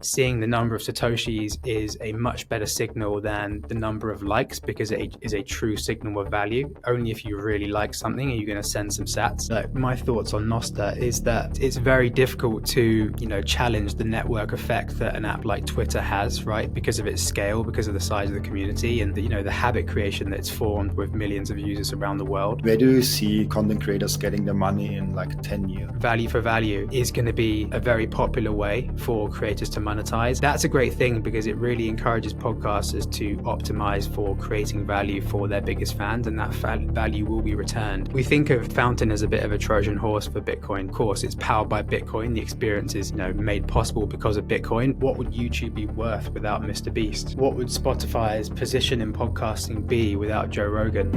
seeing the number of Satoshis is a much better signal than the number of likes, because it is a true signal of value. Only if you really like something are you going to send some sats. Like, my thoughts on Nostr is that it's very difficult to, challenge the network effect that an app like Twitter has, right? Because of its scale, because of the size of the community, and the habit creation that it's formed with millions of users around the world. Where do you see content creators getting their money in like 10 years? Value for value is going to be a very popular way for creators to monetize. That's a great thing because it really encourages podcasters to optimize for creating value for their biggest fans, and that value will be returned. We think of Fountain as a bit of a Trojan horse for Bitcoin. Of course, it's powered by Bitcoin. The experience is, made possible because of Bitcoin. What would YouTube be worth without Mr. Beast? What would Spotify's position in podcasting be without Joe Rogan?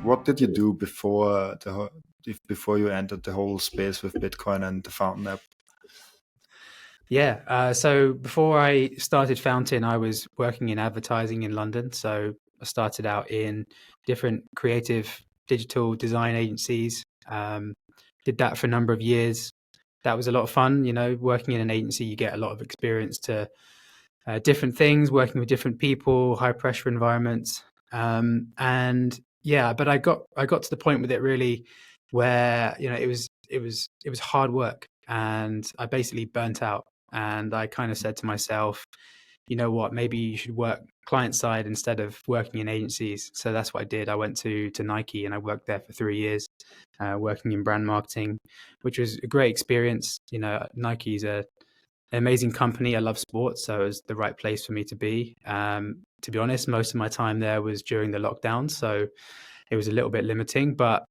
What did you do before you entered the whole space with Bitcoin and the Fountain app? Yeah, so before I started Fountain, I was working in advertising in London. So I started out in different creative digital design agencies, did that for a number of years. That was a lot of fun. Working in an agency, you get a lot of experience to different things, working with different people, high pressure environments. And yeah, but I got to the point with it really where, it was hard work, and I basically burnt out. And I kind of said to myself, you know what, maybe you should work client side instead of working in agencies. So that's what I did. I went to Nike and I worked there for 3 years, working in brand marketing, which was a great experience. Nike's an amazing company. I love sports, so it was the right place for me to be. To be honest, most of my time there was during the lockdown, so it was a little bit limiting, but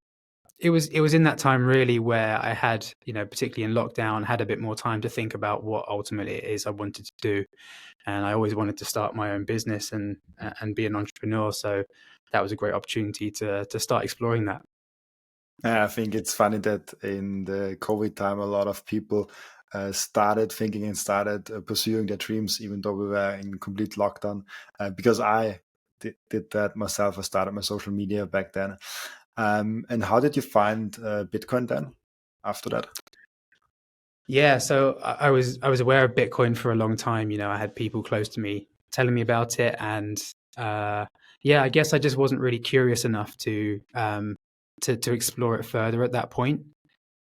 it was in that time really where I had, particularly in lockdown, had a bit more time to think about what ultimately it is I wanted to do. And I always wanted to start my own business and be an entrepreneur. So that was a great opportunity to start exploring that. I think it's funny that in the COVID time, a lot of people started thinking and started pursuing their dreams, even though we were in complete lockdown. Because I did that myself. I started my social media back then. And how did you find Bitcoin then after that? Yeah, so I was aware of Bitcoin for a long time. I had people close to me telling me about it, and I guess I just wasn't really curious enough to explore it further at that point.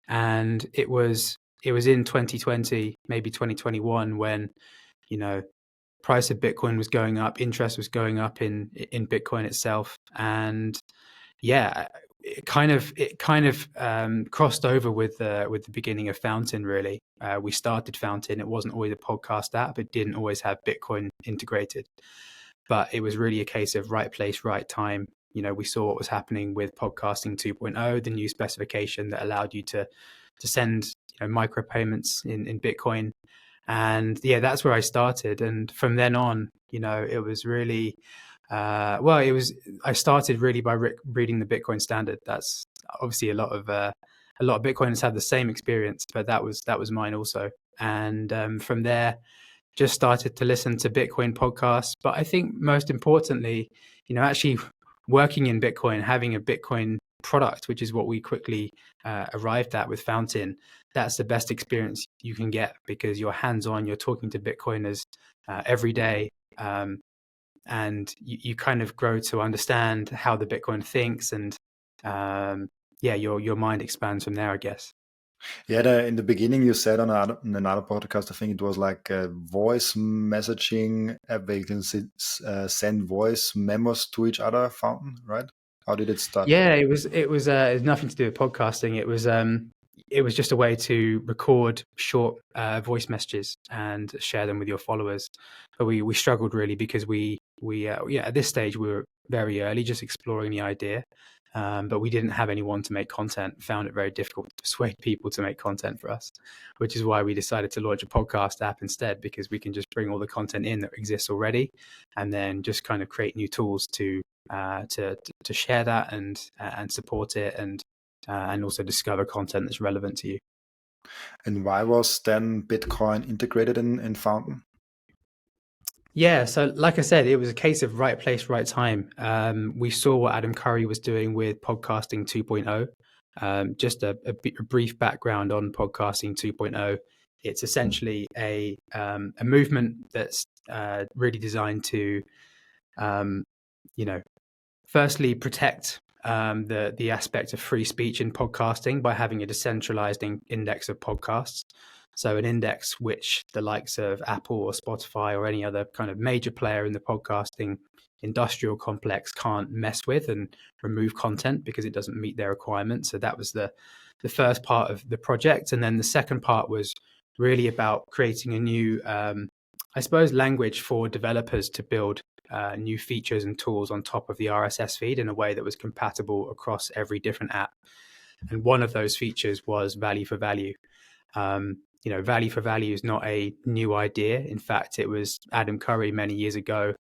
And it was in 2020, maybe 2021, when price of Bitcoin was going up, interest was going up in Bitcoin itself, and yeah, it kind of crossed over with the beginning of Fountain. Really, we started Fountain. It wasn't always a podcast app. It didn't always have Bitcoin integrated, but it was really a case of right place, right time. We saw what was happening with podcasting 2.0, the new specification that allowed you to send micropayments in Bitcoin, and yeah, that's where I started. And from then on, it was really I started really by reading the Bitcoin Standard. That's obviously a lot of Bitcoiners have the same experience, but that was mine also. And from there, just started to listen to Bitcoin podcasts. But I think most importantly, actually working in Bitcoin, having a Bitcoin product, which is what we quickly arrived at with Fountain, that's the best experience you can get, because you're hands-on, you're talking to Bitcoiners every day. And you kind of grow to understand how the Bitcoin thinks, and your mind expands from there, I guess. Yeah, in the beginning you said on another podcast, I think it was like a voice messaging app where you can send voice memos to each other, Fountain, right? How did it start? Yeah, it was nothing to do with podcasting. It was just a way to record short voice messages and share them with your followers. But we struggled really because we at this stage we were very early, just exploring the idea. But we didn't have anyone to make content. Found it very difficult to persuade people to make content for us, which is why we decided to launch a podcast app instead, because we can just bring all the content in that exists already, and then just kind of create new tools to share that and support it, and also discover content that's relevant to you. And why was then Bitcoin integrated in Fountain? Yeah, so like I said, it was a case of right place, right time. We saw what Adam Curry was doing with podcasting 2.0. Just a brief background on podcasting 2.0 It's essentially a movement that's really designed to, firstly protect the aspect of free speech in podcasting by having a decentralized index of podcasts. So an index which the likes of Apple or Spotify or any other kind of major player in the podcasting industrial complex can't mess with and remove content because it doesn't meet their requirements. So that was the first part of the project. And then the second part was really about creating a new, language for developers to build new features and tools on top of the RSS feed in a way that was compatible across every different app. And one of those features was value for value. Value for value is not a new idea. In fact, it was Adam Curry many years ago,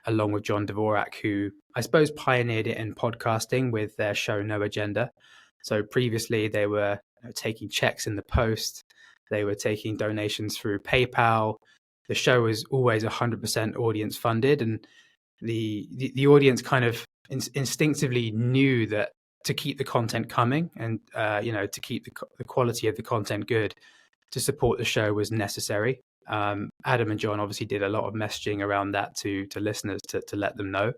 along with John Dvorak, who I suppose pioneered it in podcasting with their show No Agenda. So previously they were taking checks in the post. They were taking donations through PayPal. The show was always 100% audience funded. And the audience kind of instinctively knew that to keep the content coming and, to keep the quality of the content good, to support the show was necessary. Adam and John obviously did a lot of messaging around that to listeners to let them know.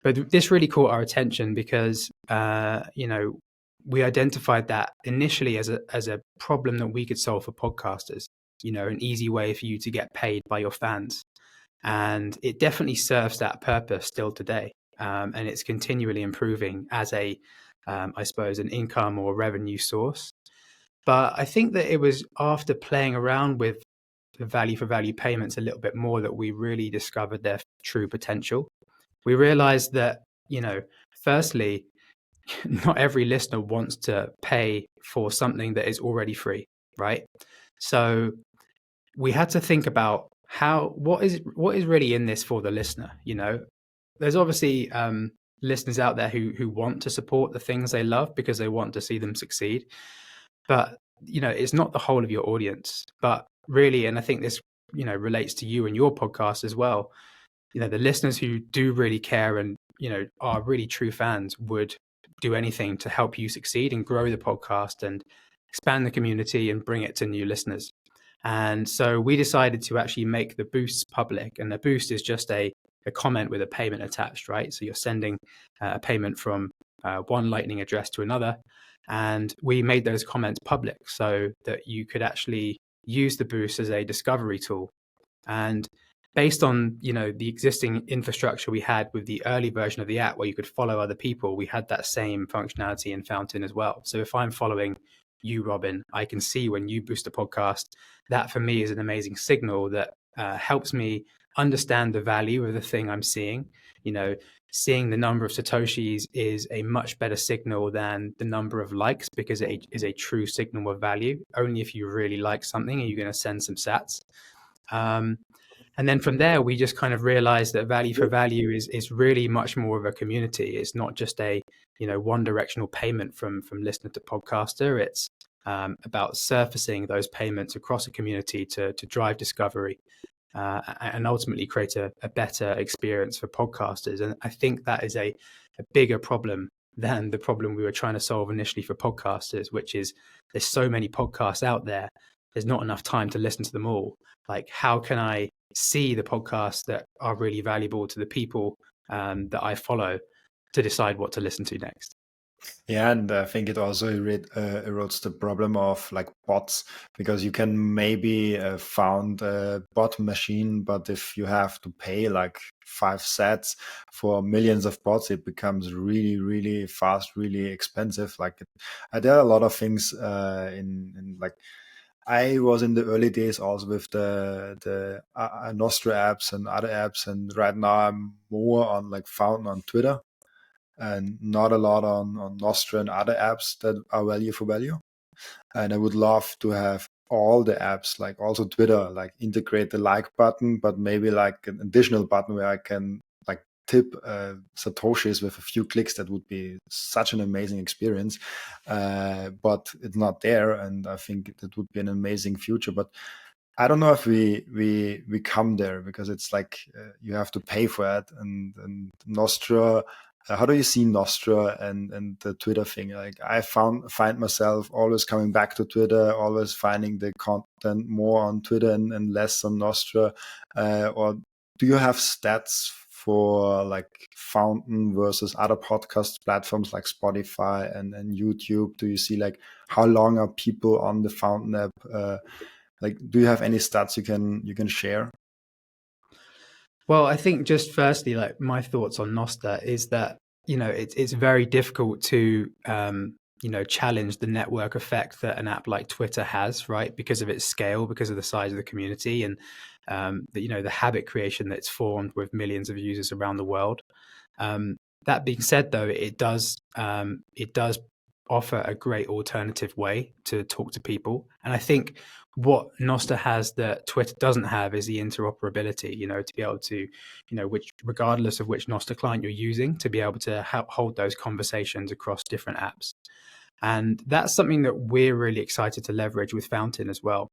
But this really caught our attention because, we identified that initially as a problem that we could solve for podcasters, an easy way for you to get paid by your fans. And it definitely serves that purpose still today. And it's continually improving as an income or revenue source. But I think that it was after playing around with the value for value payments a little bit more that we really discovered their true potential. We realized that, firstly, not every listener wants to pay for something that is already free, right? So we had to think about what is really in this for the listener. There's obviously listeners out there who want to support the things they love because they want to see them succeed. But, it's not the whole of your audience. But really, and I think this, relates to you and your podcast as well, the listeners who do really care and, are really true fans would do anything to help you succeed and grow the podcast and expand the community and bring it to new listeners. And so we decided to actually make the boosts public. And the boost is just a comment with a payment attached, right? So you're sending a payment from one Lightning address to another. And we made those comments public so that you could actually use the boost as a discovery tool. And based on, the existing infrastructure we had with the early version of the app where you could follow other people, we had that same functionality in Fountain as well. So if I'm following you, Robin, I can see when you boost a podcast. That for me is an amazing signal that helps me understand the value of the thing I'm seeing. Seeing the number of Satoshis is a much better signal than the number of likes because it is a true signal of value. Only if you really like something are you going to send some sats. And then from there, we just kind of realized that value for value is really much more of a community. It's not just a, one directional payment from listener to podcaster. It's about surfacing those payments across a community to drive discovery and ultimately create a better experience for podcasters. And I think that is a bigger problem than the problem we were trying to solve initially for podcasters, which is there's so many podcasts out there. There's not enough time to listen to them all. Like, how can I see the podcasts that are really valuable to the people that I follow to decide what to listen to next? Yeah, and I think it also erodes the problem of like bots, because you can maybe found a bot machine, but if you have to pay like 5 sats for millions of bots, it becomes really, really fast, really expensive. There are a lot of things in like. I was in the early days also with the Nostra apps and other apps, and right now I'm more on like Fountain on Twitter, and not a lot on Nostra and other apps that are value for value. And I would love to have all the apps, like also Twitter, like integrate the like button, but maybe like an additional button where I can like tip Satoshis with a few clicks. That would be such an amazing experience. But it's not there. And I think that would be an amazing future. But I don't know if we come there, because it's like you have to pay for it. And Nostra how do you see Nostra and the Twitter thing? Like I find myself always coming back to Twitter, always finding the content more on Twitter and less on Nostra. Or do you have stats for like Fountain versus other podcast platforms like Spotify and YouTube? Do you see like how long are people on the Fountain app? Like, do you have any stats you can share? Well, I think just firstly, like my thoughts on Nostr is that, it's very difficult to, challenge the network effect that an app like Twitter has, right? Because of its scale, because of the size of the community and, the habit creation that's formed with millions of users around the world. That being said, though, it does offer a great alternative way to talk to people. And I think what Nostr has that Twitter doesn't have is the interoperability, to be able to, which regardless of which Nostr client you're using, to be able to hold those conversations across different apps. And that's something that we're really excited to leverage with Fountain as well,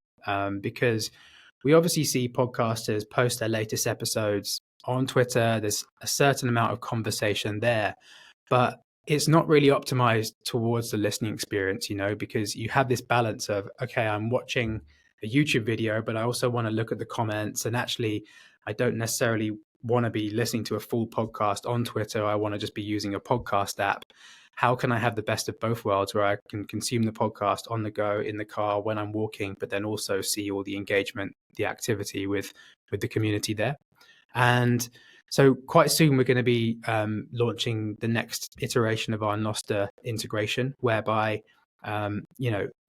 because we obviously see podcasters post their latest episodes on Twitter. There's a certain amount of conversation there, but it's not really optimized towards the listening experience, because you have this balance of, okay, I'm watching a YouTube video, but I also want to look at the comments. And actually, I don't necessarily want to be listening to a full podcast on Twitter. I want to just be using a podcast app. How can I have the best of both worlds where I can consume the podcast on the go, in the car, when I'm walking, but then also see all the engagement, the activity with the community there? And so quite soon we're going to be launching the next iteration of our Nostr integration, whereby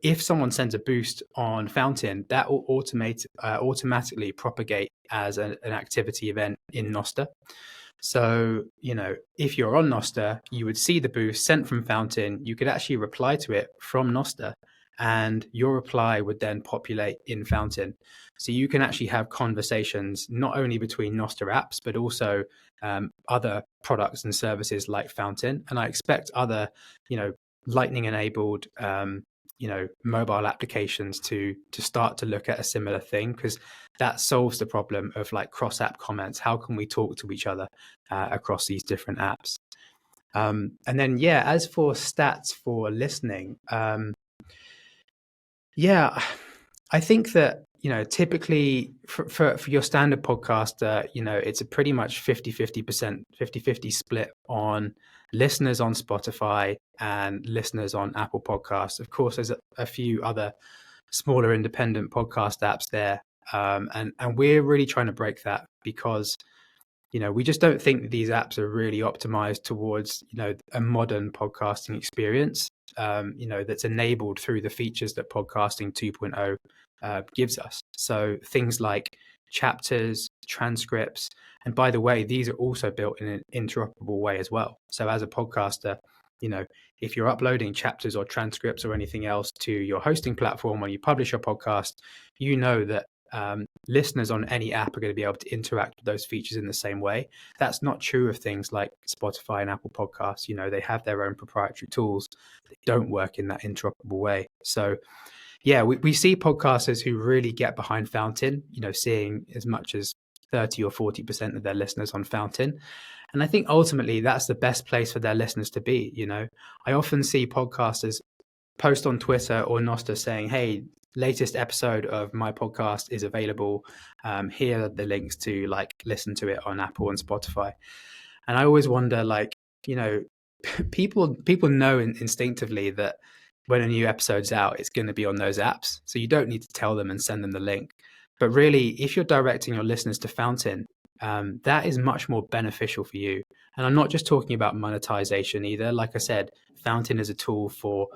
if someone sends a boost on Fountain, that will automatically propagate as an activity event in Nostr. So, if you're on Nostr, you would see the boost sent from Fountain. You could actually reply to it from Nostr, and your reply would then populate in Fountain. So you can actually have conversations not only between Nostr apps, but also other products and services like Fountain. And I expect other, Lightning enabled, mobile applications to start to look at a similar thing, because that solves the problem of like cross app comments. How can we talk to each other across these different apps? And then, as for stats for listening, I think that, typically for your standard podcaster, it's a pretty much 50-50 split on listeners on Spotify and listeners on Apple Podcasts. Of course, there's a few other smaller independent podcast apps there. And we're really trying to break that, because, we just don't think that these apps are really optimized towards, a modern podcasting experience, that's enabled through the features that podcasting 2.0 gives us. So things like chapters, transcripts, and by the way, these are also built in an interoperable way as well. So as a podcaster, if you're uploading chapters or transcripts or anything else to your hosting platform when you publish your podcast, that listeners on any app are going to be able to interact with those features in the same way. That's not true of things like Spotify and Apple Podcasts. They have their own proprietary tools that don't work in that interoperable way. So we see podcasters who really get behind Fountain, seeing as much as 30 or 40% of their listeners on Fountain. And I think ultimately that's the best place for their listeners to be. I often see podcasters post on Twitter or Nostr saying, hey, latest episode of my podcast is available. Here are the links to listen to it on Apple and Spotify. And I always wonder, people know instinctively that when a new episode's out, it's going to be on those apps. So you don't need to tell them and send them the link. But really, if you're directing your listeners to Fountain, that is much more beneficial for you. And I'm not just talking about monetization either. Like I said, Fountain is a tool for,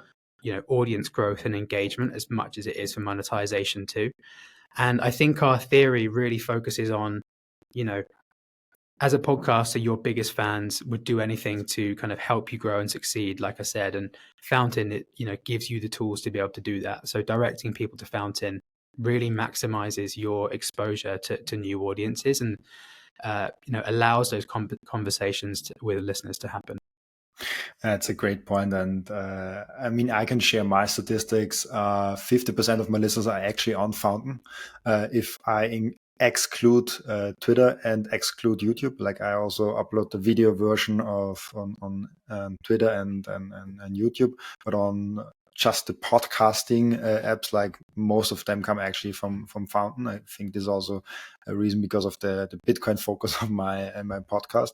audience growth and engagement as much as it is for monetization too. And I think our theory really focuses on, as a podcaster, your biggest fans would do anything to kind of help you grow and succeed, like I said. And Fountain, it gives you the tools to be able to do that. So directing people to Fountain really maximizes your exposure to new audiences and, allows those conversations with listeners to happen. That's a great point. And I can share my statistics. 50% of my listeners are actually on Fountain. If I exclude Twitter and exclude YouTube. Like I also upload the video version of on Twitter and YouTube, but on just the podcasting apps, like most of them come actually from Fountain. I think this is also a reason because of the Bitcoin focus of my podcast,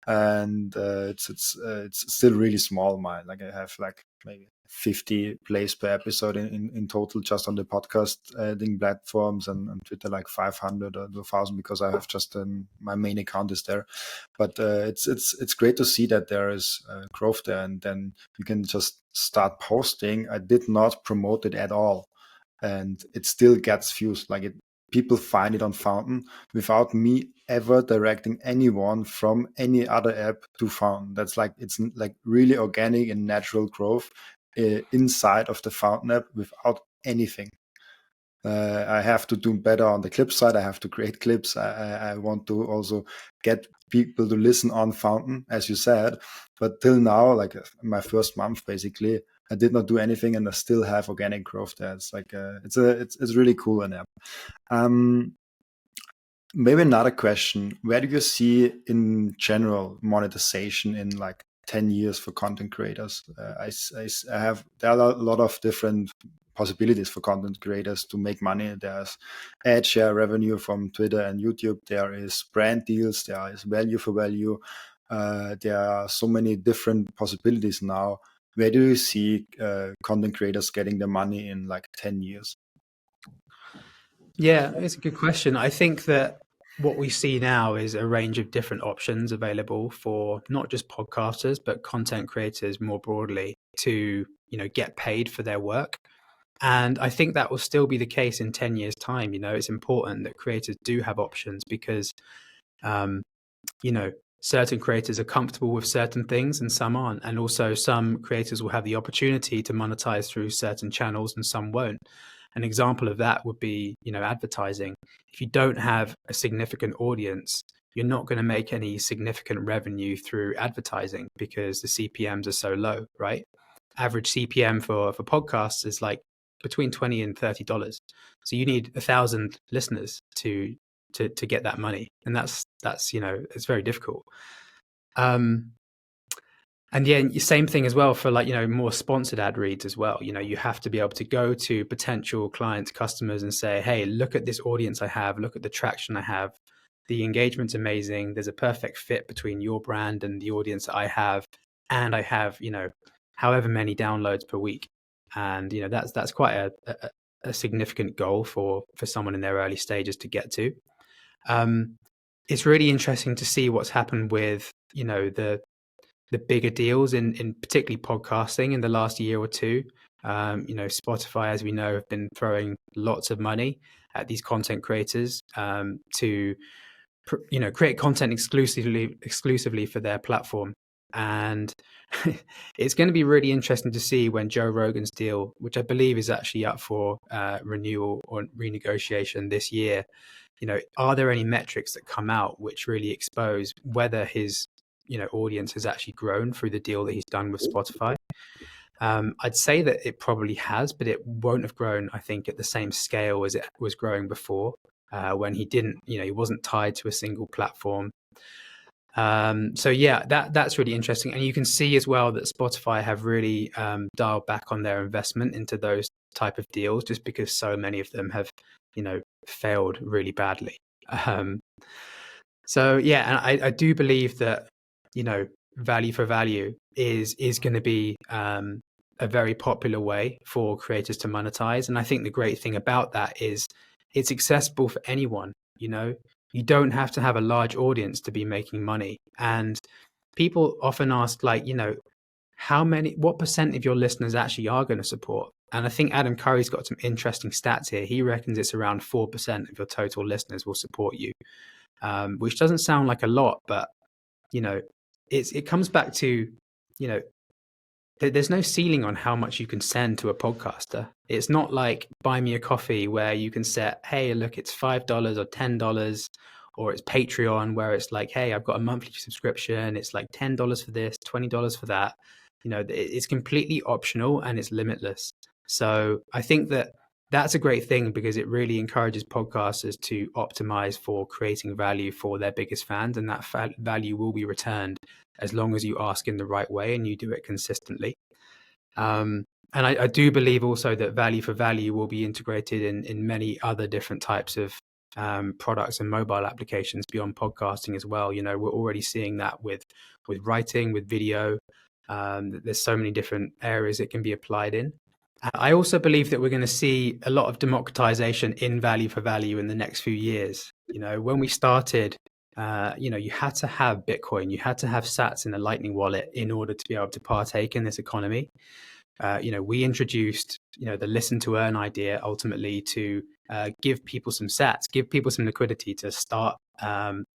and it's still really small. Like I have like maybe 50 plays per episode in total just on the podcasting platforms, and Twitter like 500 or 1,000 because I have just my main account is there. But it's great to see that there is growth there, and then you can just start posting. I did not promote it at all, and it still gets views. Like people find it on Fountain without me ever directing anyone from any other app to Fountain. That's like, it's like really organic and natural growth inside of the Fountain app without anything. I have to do better on the clip side. I have to create clips. I want to also get people to listen on Fountain, as you said. But till now, like my first month, basically, I did not do anything, and I still have organic growth there. It's like it's really cool an app. Maybe another question: where do you see in general monetization in like 10 years for content creators? I have, there are a lot of different possibilities for content creators to make money. There's ad share revenue from Twitter and YouTube. There is brand deals. There is value for value. There are so many different possibilities now. Where do you see content creators getting their money in like 10 years? Yeah, it's a good question. I think that what we see now is a range of different options available for not just podcasters, but content creators more broadly to, get paid for their work. And I think that will still be the case in 10 years' time. It's important that creators do have options because, certain creators are comfortable with certain things and some aren't. And also some creators will have the opportunity to monetize through certain channels and some won't. An example of that would be, advertising. If you don't have a significant audience, you're not going to make any significant revenue through advertising because the CPMs are so low, right? Average CPM for podcasts is like between $20 and $30. So you need 1,000 listeners to get that money, and that's it's very difficult. And yeah, same thing as well for like, more sponsored ad reads as well. You have to be able to go to potential clients, customers and say, hey, look at this audience I have, look at the traction I have. The engagement's amazing. There's a perfect fit between your brand and the audience that I have. And I have, however many downloads per week. And, that's quite a significant goal for someone in their early stages to get to. It's really interesting to see what's happened with, the bigger deals in particularly podcasting in the last year or two. Spotify, as we know, have been throwing lots of money at these content creators to create content exclusively for their platform. And it's going to be really interesting to see when Joe Rogan's deal, which I believe is actually up for renewal or renegotiation this year, are there any metrics that come out which really expose whether his audience has actually grown through the deal that he's done with Spotify? I'd say that it probably has, but it won't have grown, I think, at the same scale as it was growing before, when he didn't, he wasn't tied to a single platform. So yeah, that's really interesting. And you can see as well that Spotify have really dialed back on their investment into those type of deals, just because so many of them have, failed really badly. So yeah, and I do believe that, value for value is going to be a very popular way for creators to monetize. And I think the great thing about that is it's accessible for anyone. You don't have to have a large audience to be making money. And people often ask, like, what percent of your listeners actually are going to support? And I think Adam Curry's got some interesting stats here. He reckons it's around 4% of your total listeners will support you, which doesn't sound like a lot, but it comes back to, there's no ceiling on how much you can send to a podcaster. It's not like Buy Me a Coffee where you can set, hey, look, it's $5 or $10, or it's Patreon where it's like, hey, I've got a monthly subscription. It's like $10 for this, $20 for that. It's completely optional and it's limitless. So I think that that's a great thing because it really encourages podcasters to optimize for creating value for their biggest fans, and that value will be returned as long as you ask in the right way and you do it consistently. And I do believe also that value for value will be integrated in many other different types of products and mobile applications beyond podcasting as well. You know, we're already seeing that with writing, with video. There's so many different areas it can be applied in. I also believe that we're going to see a lot of democratization in value for value in the next few years. You know, when we started, you had to have Bitcoin, you had to have sats in a Lightning wallet in order to be able to partake in this economy. We introduced, the listen to earn idea ultimately to give people some sats, give people some liquidity to start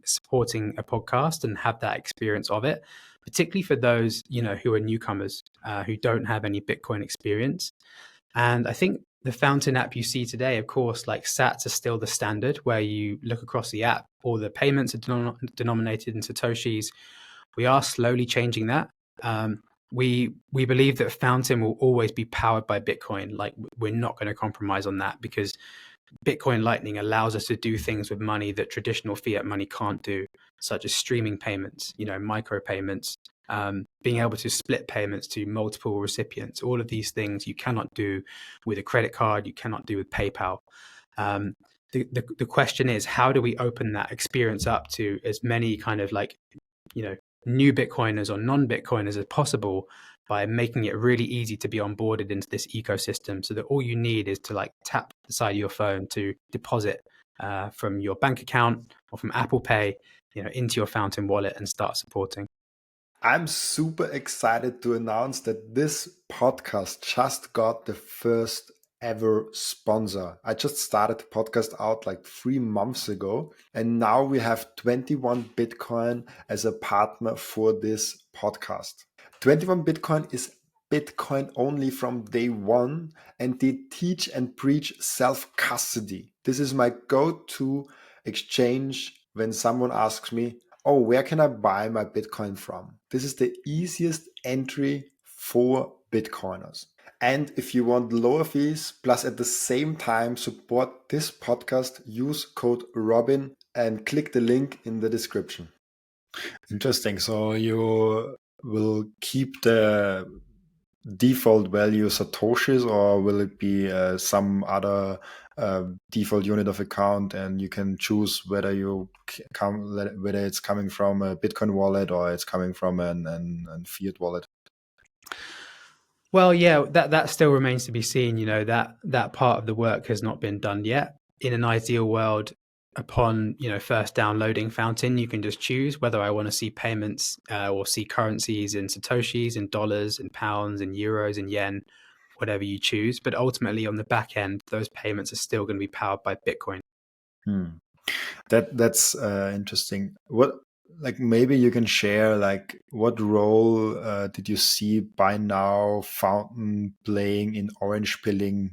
supporting a podcast and have that experience of it, particularly for those, who are newcomers, who don't have any Bitcoin experience. And I think the Fountain app you see today, of course, like sats are still the standard where you look across the app, all the payments are denominated in Satoshis. We are slowly changing that. We believe that Fountain will always be powered by Bitcoin. Like, we're not going to compromise on that because Bitcoin Lightning allows us to do things with money that traditional fiat money can't do, such as streaming payments, micro payments, being able to split payments to multiple recipients. All of these things you cannot do with a credit card, you cannot do with PayPal. The question is, how do we open that experience up to as many kind of new Bitcoiners or non-Bitcoiners as possible by making it really easy to be onboarded into this ecosystem, so that all you need is to tap the side of your phone to deposit from your bank account or from Apple Pay, into your Fountain wallet and start supporting. I'm super excited to announce that this podcast just got the first ever sponsor. I just started the podcast out 3 months ago, and now we have 21 Bitcoin as a partner for this podcast. 21 Bitcoin is Bitcoin only from day one, and they teach and preach self-custody. This is my go-to exchange when someone asks me, oh, where can I buy my Bitcoin from? This is the easiest entry for Bitcoiners. And if you want lower fees, plus at the same time support this podcast, use code Robin and click the link in the description. Interesting. So you will keep the default value Satoshis, or will it be some other default unit of account, and you can choose whether it's coming from a Bitcoin wallet or it's coming from an fiat wallet? Well, yeah, that still remains to be seen. That part of the work has not been done yet. In an ideal world, upon first downloading Fountain, you can just choose whether I want to see payments or see currencies in Satoshis, in dollars, in pounds, in euros, in yen, whatever you choose. But ultimately, on the back end, those payments are still going to be powered by Bitcoin. That's interesting. What, maybe you can share what role did you see by now Fountain playing in orange pilling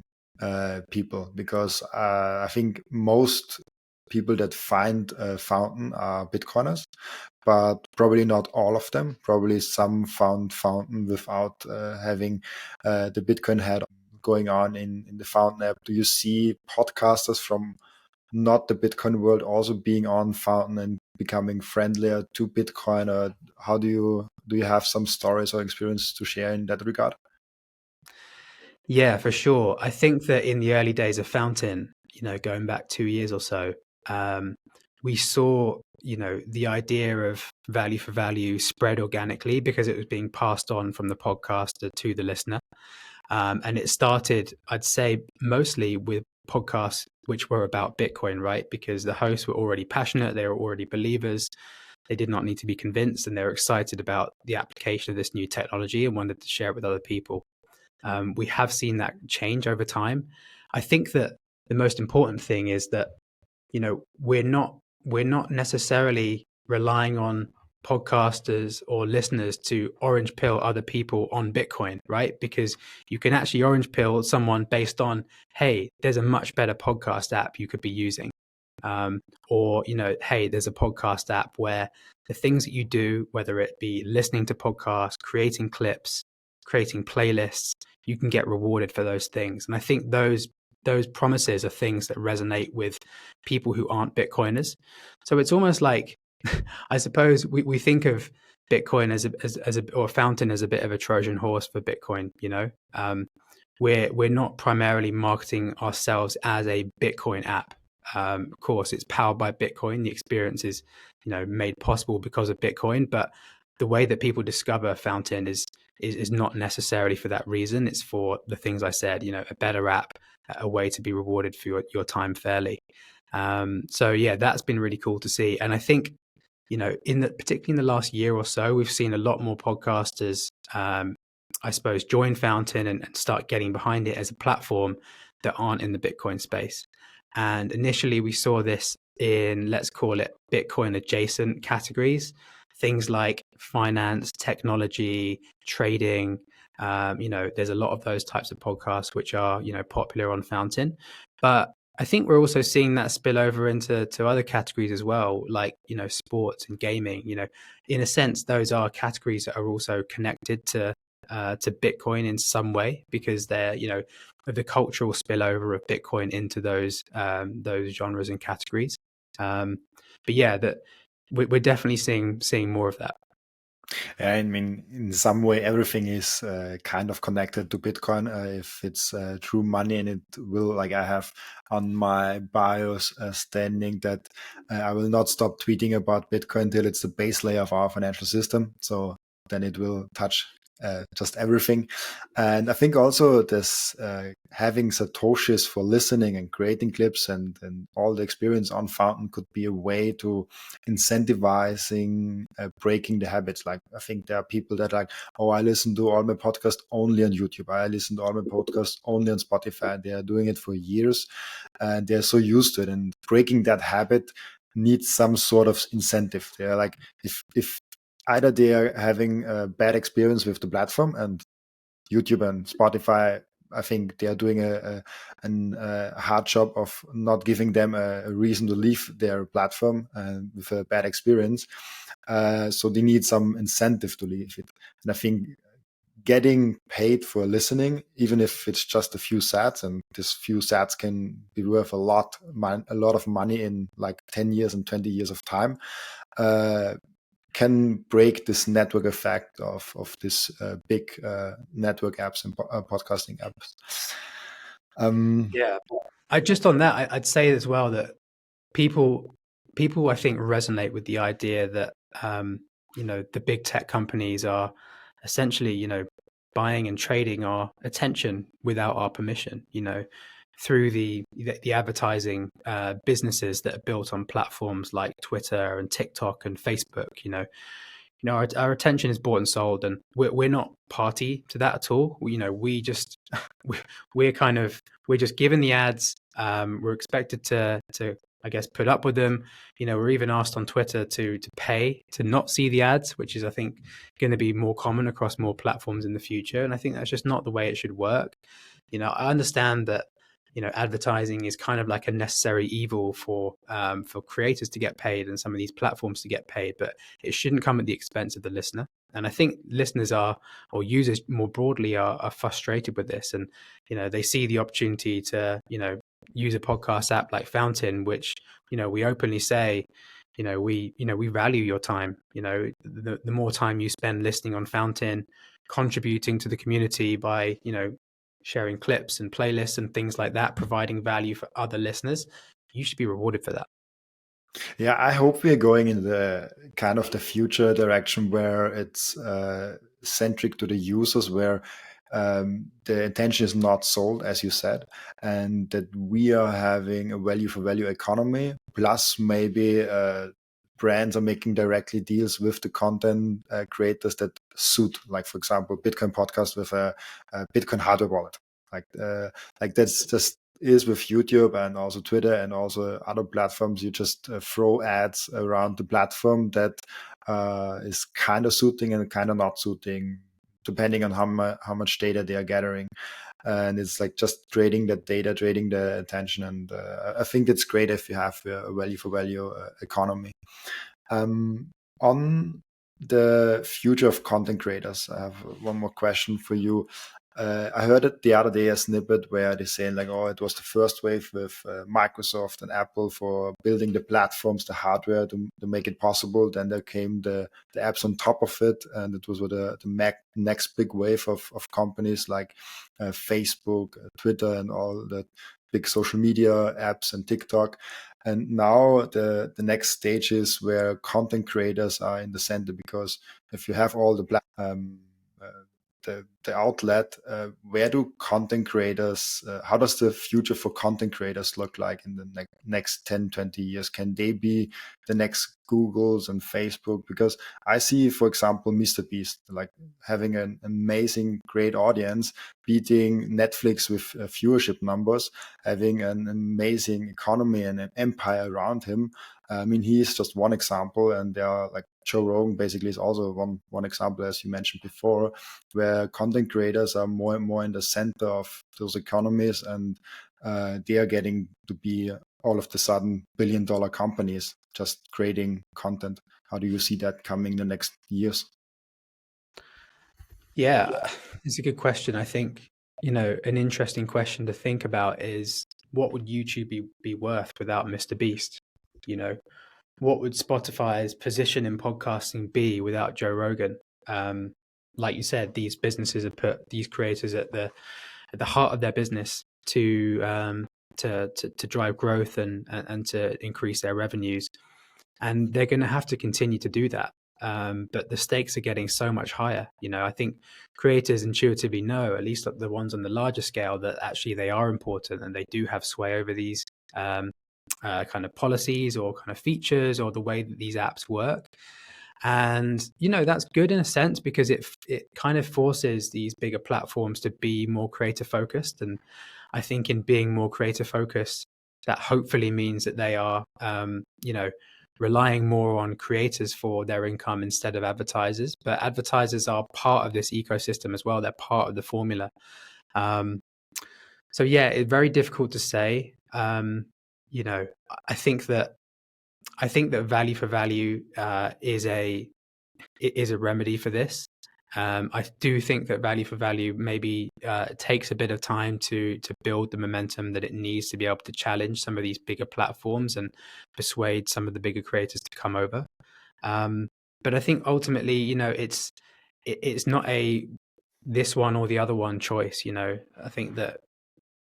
people? Because I think most people that find Fountain are Bitcoiners, but probably not all of them. Probably some found Fountain without having the Bitcoin head going on in the Fountain app. Do you see podcasters from not the Bitcoin world also being on Fountain and becoming friendlier to Bitcoin? Or how do you have some stories or experience to share in that regard? Yeah, for sure. I think that in the early days of Fountain, going back 2 years or so, we saw, the idea of value for value spread organically because it was being passed on from the podcaster to the listener. And it started, I'd say, mostly with podcasts which were about Bitcoin, right? Because the hosts were already passionate, they were already believers, they did not need to be convinced, and they were excited about the application of this new technology and wanted to share it with other people. We have seen that change over time. I think that the most important thing is that, we're not necessarily relying on podcasters or listeners to orange pill other people on Bitcoin, right? Because you can actually orange pill someone based on, hey, there's a much better podcast app you could be using. Or, hey, there's a podcast app where the things that you do, whether it be listening to podcasts, creating clips, creating playlists, you can get rewarded for those things. And I think those those promises are things that resonate with people who aren't Bitcoiners. So it's almost like, I suppose we think of Bitcoin or Fountain as a bit of a Trojan horse for Bitcoin. We're not primarily marketing ourselves as a Bitcoin app. Of course, it's powered by Bitcoin. The experience is, made possible because of Bitcoin. But the way that people discover Fountain is not necessarily for that reason. It's for the things I said. A better app, a way to be rewarded for your time fairly. So yeah, that's been really cool to see. And I think, particularly in the last year or so, we've seen a lot more podcasters, I suppose, join Fountain and start getting behind it as a platform that aren't in the Bitcoin space. And initially we saw this in, let's call it, Bitcoin adjacent categories, things like finance, technology, trading. There's a lot of those types of podcasts which are, popular on Fountain. But I think we're also seeing that spill over into other categories as well, like, sports and gaming. In a sense, those are categories that are also connected to Bitcoin in some way, because they're, the cultural spillover of Bitcoin into those genres and categories. But yeah, that we're definitely seeing more of that. I mean, in some way, everything is kind of connected to Bitcoin. If it's true money, and it will, like I have on my bios standing that I will not stop tweeting about Bitcoin till it's the base layer of our financial system. So then it will touch just everything. And I think also this having Satoshis for listening and creating clips and all the experience on Fountain could be a way to incentivizing breaking the habits. Like, I think there are people that like, oh, I listen to all my podcasts only on YouTube. I listen to all my podcasts only on Spotify. They are doing it for years and they're so used to it. And breaking that habit needs some sort of incentive. They're like, if either they are having a bad experience with the platform, and YouTube and Spotify, I think they are doing a hard job of not giving them a reason to leave their platform with a bad experience. So they need some incentive to leave it. And I think getting paid for listening, even if it's just a few sats, and this few sats can be worth a lot of money in like 10 years and 20 years of time, can break this network effect of this big network apps and podcasting apps. Yeah, I'd say as well that people I think resonate with the idea that the big tech companies are essentially buying and trading our attention without our permission, through the advertising businesses that are built on platforms like Twitter and TikTok and Facebook. Our attention is bought and sold, and we're not party to that at all. We just we're just given the ads. We're expected to I guess put up with them. We're even asked on Twitter to pay to not see the ads, which is, I think, going to be more common across more platforms in the future. And I think that's just not the way it should work. I understand that advertising is kind of like a necessary evil for creators to get paid and some of these platforms to get paid, but it shouldn't come at the expense of the listener. And I think listeners or users more broadly are frustrated with this, and they see the opportunity to use a podcast app like Fountain, which we openly say we value your time. The more time you spend listening on Fountain, contributing to the community by sharing clips and playlists and things like that, providing value for other listeners, you should be rewarded for that. Yeah, I hope we are going in the kind of the future direction where it's centric to the users, where the intention is not sold, as you said, and that we are having a value for value economy, plus maybe brands are making directly deals with the content creators that suit, like, for example, Bitcoin podcast with a Bitcoin hardware wallet. Like that's just is with YouTube and also Twitter and also other platforms. You just throw ads around the platform that is kind of suiting and kind of not suiting, depending on how much data they are gathering. And it's like just trading that data, trading the attention. And I think it's great if you have a value for value economy. On the future of content creators, I have one more question for you. I heard it the other day, a snippet where they're saying like, oh, it was the first wave with Microsoft and Apple for building the platforms, the hardware to make it possible. Then there came the apps on top of it, and it was with the next big wave of companies like Facebook, Twitter, and all the big social media apps and TikTok. And now the next stage is where content creators are in the center, because if you have all the outlet, where do content creators, how does the future for content creators look like in the next 10, 20 years? Can they be the next Googles and Facebook? Because I see, for example, Mr. Beast like having an amazing, great audience, beating Netflix with viewership numbers, having an amazing economy and an empire around him. I mean, he is just one example, and there are like Joe Rogan basically is also one example, as you mentioned before, where content creators are more and more in the center of those economies, and they are getting to be all of the sudden billion-dollar companies just creating content. How do you see that coming in the next years? Yeah, it's a good question. I think, an interesting question to think about is, what would YouTube be worth without Mr. Beast? You know, what would Spotify's position in podcasting be without Joe Rogan? Like you said, these businesses have put these creators at the heart of their business to drive growth and to increase their revenues, and they're going to have to continue to do that. But the stakes are getting so much higher. I think creators intuitively know, at least the ones on the larger scale, that actually they are important and they do have sway over these kind of policies or kind of features or the way that these apps work. And that's good in a sense, because it kind of forces these bigger platforms to be more creator focused. And I think in being more creator focused, that hopefully means that they are relying more on creators for their income instead of advertisers. But advertisers are part of this ecosystem as well. They're part of the formula. So yeah, it's very difficult to say. I think that value for value is a remedy for this. I do think that value for value maybe takes a bit of time to build the momentum that it needs to be able to challenge some of these bigger platforms and persuade some of the bigger creators to come over. But I think ultimately, it's not a this one or the other one choice. I think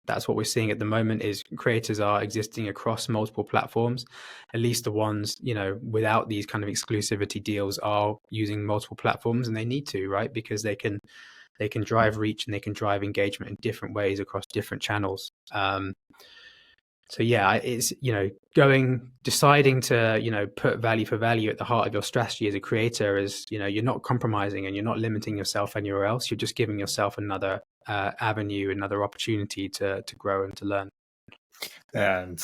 that's what we're seeing at the moment is creators are existing across multiple platforms. At least the ones, without these kind of exclusivity deals are using multiple platforms, and they need to, right? Because they can drive reach and they can drive engagement in different ways across different channels. So yeah, it's, deciding to, put value for value at the heart of your strategy as a creator is, you're not compromising and you're not limiting yourself anywhere else. You're just giving yourself another avenue, another opportunity to grow and to learn. And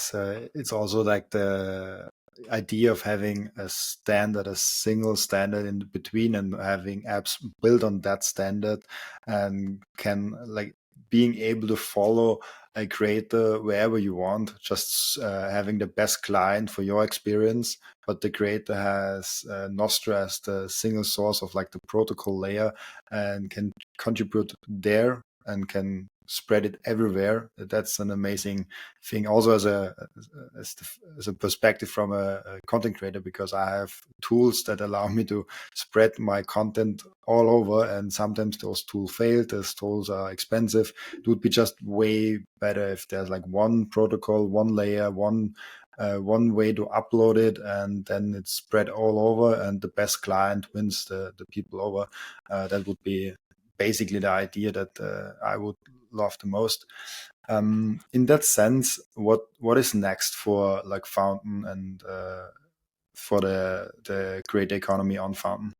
it's also like the idea of having a single standard in between, and having apps built on that standard, and can like being able to follow a creator wherever you want, just having the best client for your experience. But the creator has Nostra as the single source of like the protocol layer, and can contribute there and can spread it everywhere. That's an amazing thing. Also, as a perspective from a content creator, because I have tools that allow me to spread my content all over, and sometimes those tools fail. Those tools are expensive. It would be just way better if there's like one protocol, one layer, one way to upload it, and then it's spread all over, and the best client wins the people over. That would be basically the idea that I would love the most. In that sense, what is next for like Fountain and for the creator economy on Fountain?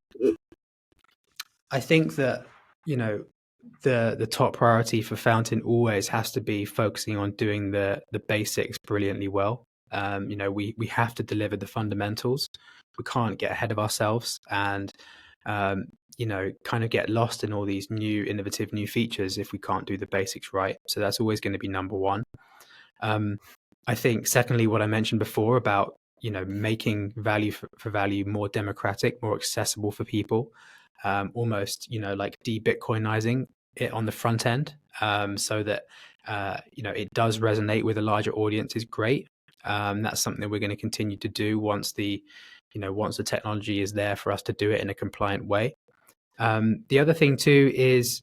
I think that the top priority for Fountain always has to be focusing on doing the basics brilliantly well. We have to deliver the fundamentals. We can't get ahead of ourselves and kind of get lost in all these new innovative new features if we can't do the basics right. So that's always going to be number one. I think secondly, what I mentioned before about making value for value more democratic, more accessible for people, almost like de-Bitcoinizing it on the front end, so that it does resonate with a larger audience is great. That's something we're going to continue to do once the technology is there for us to do it in a compliant way. The other thing too is,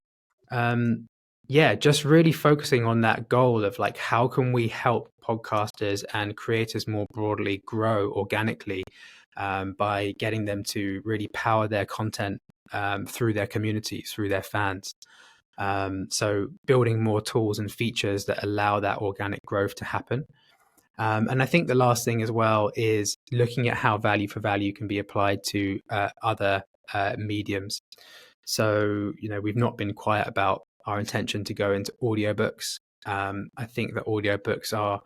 just really focusing on that goal of like, how can we help podcasters and creators more broadly grow organically, by getting them to really power their content through their community, through their fans. So building more tools and features that allow that organic growth to happen. And I think the last thing as well is looking at how value for value can be applied to other mediums. So, we've not been quiet about our intention to go into audiobooks. I think that audiobooks are,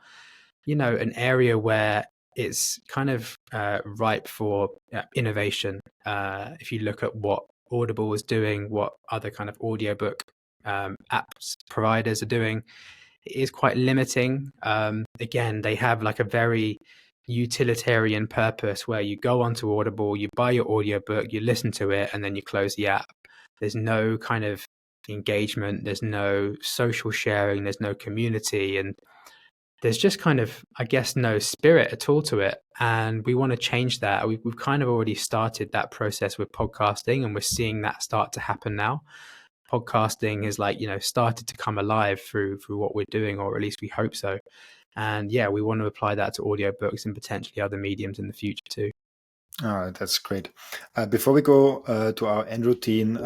an area where it's kind of ripe for innovation. If you look at what Audible is doing, what other kind of audiobook apps providers are doing, it is quite limiting. Again, they have like a very utilitarian purpose where you go onto Audible, you buy your audiobook, you listen to it, and then you close the app. There's no kind of engagement, there's no social sharing, there's no community, and there's just kind of, I guess, no spirit at all to it. And we want to change that. We've kind of already started that process with podcasting, and we're seeing that start to happen now. Podcasting is like, started to come alive through what we're doing, or at least we hope so. And yeah, we want to apply that to audiobooks and potentially other mediums in the future too. That's great. Before we go to our end routine,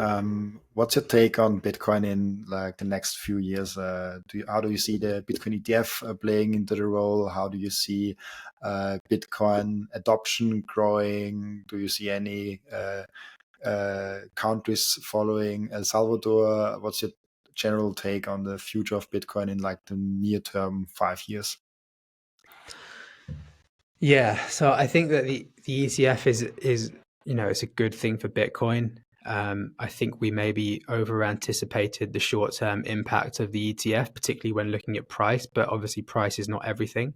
what's your take on Bitcoin in like the next few years? How do you see the Bitcoin ETF playing into the role? How do you see Bitcoin adoption growing? Do you see any countries following El Salvador? What's your general take on the future of Bitcoin in like the near term 5 years? Yeah, so I think that the ETF is it's a good thing for Bitcoin. I think we maybe over anticipated the short term impact of the ETF, particularly when looking at price. But obviously, price is not everything.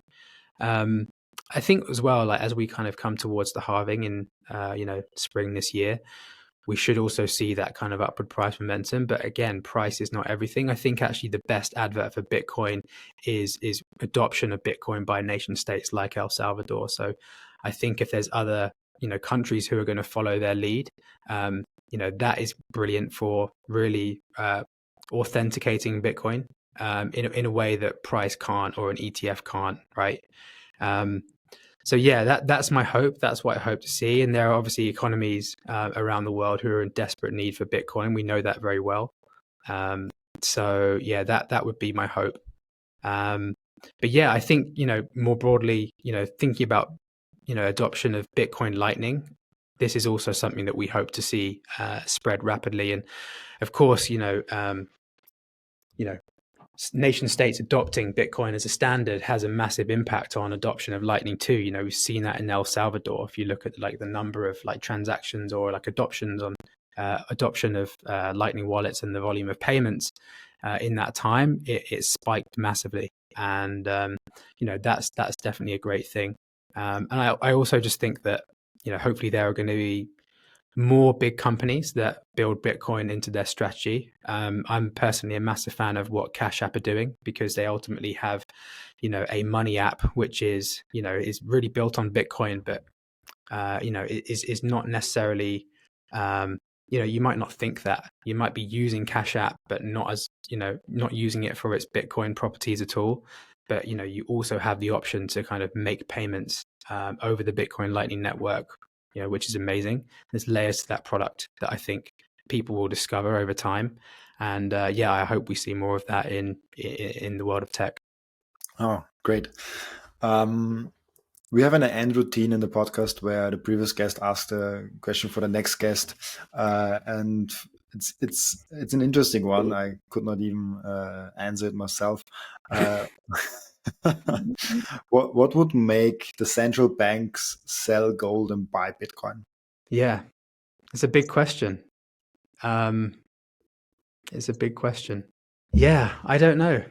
I think as well, like as we kind of come towards the halving in spring this year, we should also see that kind of upward price momentum. But again, price is not everything. I think actually the best advert for Bitcoin is adoption of Bitcoin by nation states like El Salvador. So I think if there's other countries who are going to follow their lead, that is brilliant for really authenticating Bitcoin in a way that price can't, or an ETF can't, right? So yeah, that's my hope. That's what I hope to see. And there are obviously economies around the world who are in desperate need for Bitcoin. We know that very well. So yeah, that would be my hope. But yeah, I think more broadly, thinking about adoption of Bitcoin Lightning, this is also something that we hope to see spread rapidly. And of course, nation states adopting Bitcoin as a standard has a massive impact on adoption of Lightning too. We've seen that in El Salvador. If you look at like the number of like transactions or like adoptions on adoption of Lightning wallets and the volume of payments in that time, it spiked massively. And that's definitely a great thing. And I also just think that hopefully there are going to be more big companies that build Bitcoin into their strategy. I'm personally a massive fan of what Cash App are doing, because they ultimately have, a money app which is really built on Bitcoin, but is not necessarily, you might not think that. You might be using Cash App, but not using it for its Bitcoin properties at all. But you also have the option to kind of make payments over the Bitcoin Lightning Network, which is amazing. There's layers to that product that I think people will discover over time. And I hope we see more of that in the world of tech. Oh, great. We have an end routine in the podcast where the previous guest asked a question for the next guest, and it's an interesting one. I could not even answer it myself. What would make the central banks sell gold and buy Bitcoin? Yeah, it's a big question. It's a big question. Yeah, I don't know.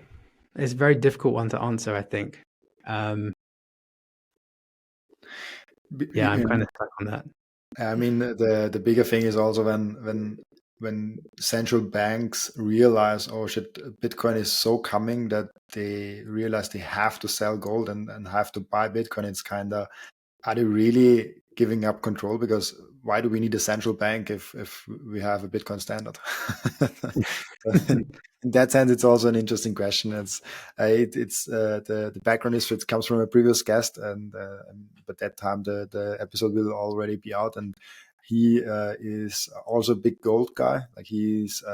It's a very difficult one to answer, I think. I'm kind of stuck on that. I mean, the bigger thing is also when when central banks realize, oh shit, Bitcoin is so coming that they realize they have to sell gold and have to buy Bitcoin, it's kind of, are they really giving up control? Because why do we need a central bank if we have a Bitcoin standard? In that sense, it's also an interesting question. It's the background is it comes from a previous guest, and but that time the episode will already be out, and he is also a big gold guy. Like he's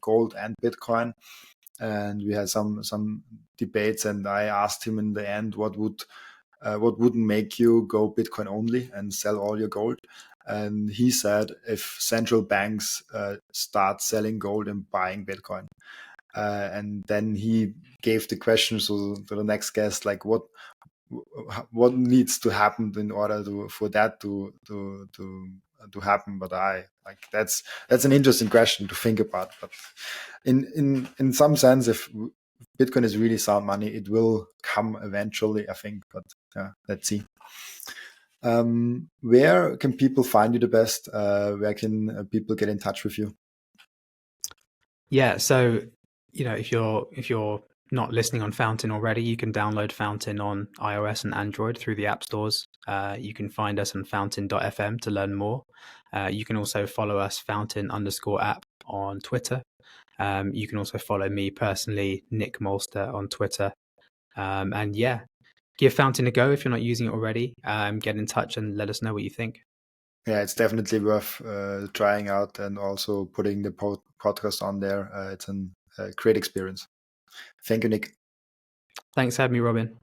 gold and Bitcoin, and we had some debates, and I asked him in the end what wouldn't make you go Bitcoin only and sell all your gold. And he said if central banks start selling gold and buying Bitcoin. And then he gave the question to the next guest, like what needs to happen in order for that to happen. But I like that's an interesting question to think about. But in some sense, if Bitcoin is really sound money, it will come eventually, I think. But let's see. Where can people find you the best? Where can people get in touch with you? Yeah, so if you're not listening on Fountain already, you can download Fountain on iOS and Android through the app stores. You can find us on fountain.fm to learn more. You can also follow us Fountain_app on Twitter. You can also follow me personally, Nick Molster, on Twitter. And yeah, give Fountain a go if you're not using it already. Get in touch and let us know what you think. Yeah, it's definitely worth trying out and also putting the podcast on there. It's a great experience. Thank you, Nick. Thanks for having me, Robin.